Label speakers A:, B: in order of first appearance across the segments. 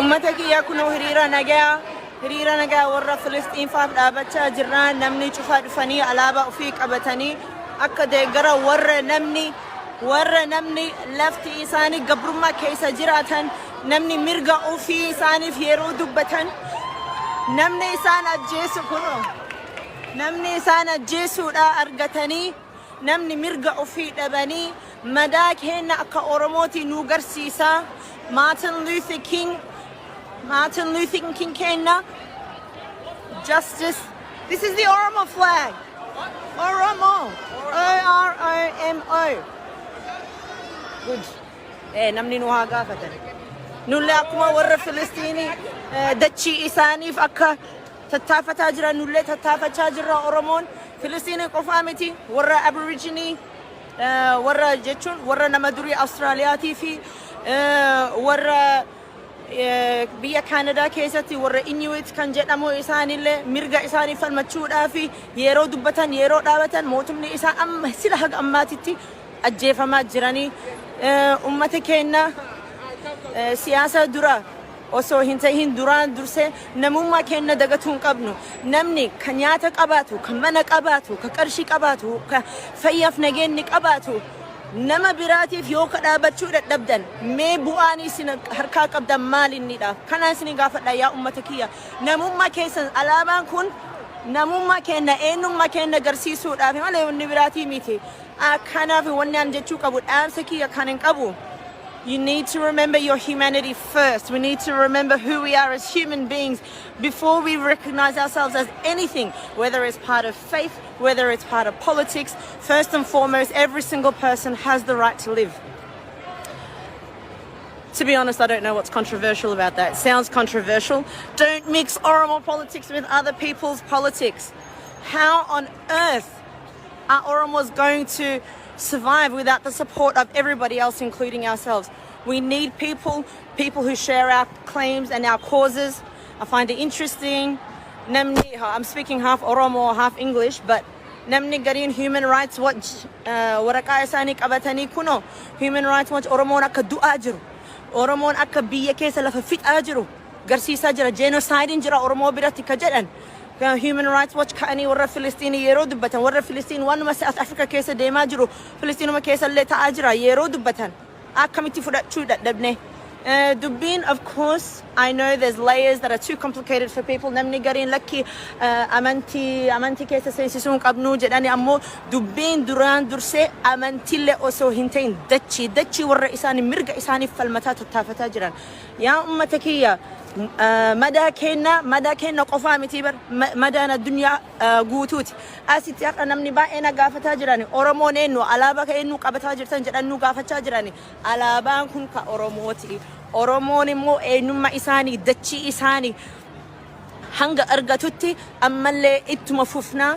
A: ummata kiyya kunoo hiriira nagaa warra Filistiinfaaf dhaabachaa jirran namni cufaa dhufanii alaabaa ofii qabatanii akka deeggara warra namni lafti isaanii gabrummaa keessa jiraatan namni mirga ofii isaaniif yeroo dubbatan namni isaan ajjeesuudha argatanii namni mirga ofii dhabanii madaa keenya akka Oromooti nu garsiisa. Martin Luther King Kenya justice. This is the Oromo flag. Oromo. O-R-O-M-O. Good. Namni nu haa gaafatan. Nulle akkuma warra Filistiinii dachii isaaniif akka tattaafataa jira nulle tattaafachaa jirra Oromoon. Filistiinii qofaa miti warra Aborigine warra jechuun warra nama durii Austraaliyaatii fi warra biyya Canada keessatti warra Inuit kan jedhamu isaanillee mirga isaanii falmachuudhaaf yeroo dubbatan yeroo dhaabatan mootumni isaa amma sila haga ammaatitti ajjeefamaa jiranii ummata keenya siyaasa dura osoo hin ta'in duraan dursee namummaa keenya dagatuu hin qabnu. Namni kan nyaata qabaatu, kan mana qabaatu, kan qarshii qabaatu, kan fayyaaf nageenyi qabaatu nama biraatiif yoo kadhaabachuu dadhabdan mee bu'aan isin harkaa qabdan maal innidha? Kanaan isin gaafadha yaa ummata kiyya. Namummaa keessan alaabaan kun namummaa keenya eenyummaa keenya agarsiisuudhaaf malee wanni biraatii miti. Kanaaf wanni aan jechuu qabu dhaamsa kiyya kan hin qabu. You need to remember your humanity first. We need to remember who we are as human beings before we recognize ourselves as anything, whether it's part of faith, whether it's part of politics. First and foremost, every single person has the right to live. To be honest, I don't know what's controversial about that. It sounds controversial. Don't mix Oromo politics with other people's politics. How on earth are Oromos going to survive without the support of everybody else, including ourselves? We need people who share our claims and our causes. I find it interesting. I'm speaking half Oromo, half English, but namni gariin Human Rights Watch waraqaa isaanii qabatanii kuno Human Rights Watch Oromoon akka du'aa jiru, Oromoon akka biyya keessa lafa fixaa jiru garsiisaa jira, genocide jira Oromoo biratti ka jedhan. Human Rights Watch ka'anii warra Filistiinii yeroo dubbatan warra Filistiin waanuma South Africa keessa deemaa jiru Filistiinuma keessa illee ta'aa jira yeroo dubbatan akkamitti fudhachuu dadhabne. Dubbiin, of course, I know there's layers that are too complicated for people. Namni gariin lakki amantii keessa seensisuu hin qabnu jedhani ammoo dubbiin duraan dursee amantiillee osoo hin ta'in dachii warra isaanii mirga isaaniif falmataa tattaafataa jiran. Yaa ummata kiyya madaa keenya qofaa miti bar madaan addunyaa guutuuti. Asitti akka namni baay'een gaafataa jirani Oromoon eenyu alaabaa ka eenyu qabataa jirtan jedhannu gaafachaa jirani. Alaabaan kun ka Oromooti. Oromoon immoo eenyummaa isaanii dachii isaanii hanga argatutti ammallee ittuma fufnaa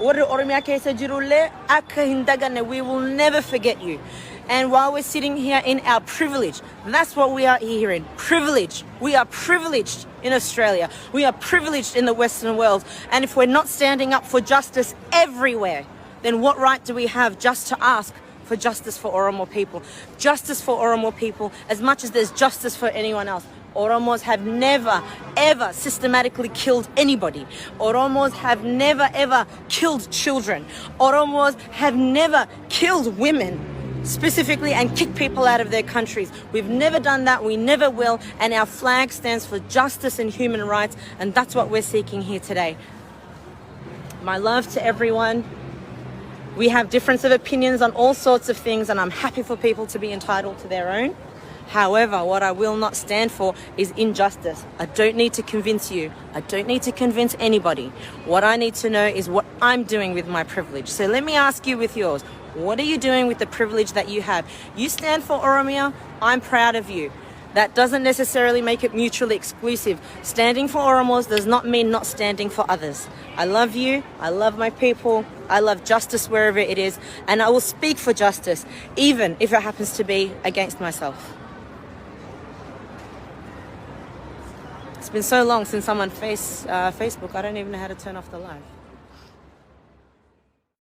A: warri Oromiyaa keessa jirullee akka hin daganne. We will never forget you. And while we're sitting here in our privilege, that's what we are hearing. Privilege. We are privileged in Australia. We are privileged in the Western world. And if we're not standing up for justice everywhere, then what right do we have just to ask for justice for Oromo people? Justice for Oromo people as much as there's justice for anyone else. Oromos have never, ever systematically killed anybody. Oromos have never, ever killed children. Oromos have never killed women specifically and kick people out of their countries. We've never done that, we never will, and our flag stands for justice and human rights, and that's what we're seeking here today. My love to everyone. We have difference of opinions on all sorts of things, and I'm happy for people to be entitled to their own. However, what I will not stand for is injustice. I don't need to convince you. I don't need to convince anybody. What I need to know is what I'm doing with my privilege. So let me ask you with yours. What are you doing with the privilege that you have? You stand for Oromia. I'm proud of you. That doesn't necessarily make it mutually exclusive. Standing for Oromos does not mean not standing for others. I love you. I love my people. I love justice wherever it is. And I will speak for justice, even if it happens to be against myself. It's been so long since I'm on Facebook. I don't even know how to turn off the live.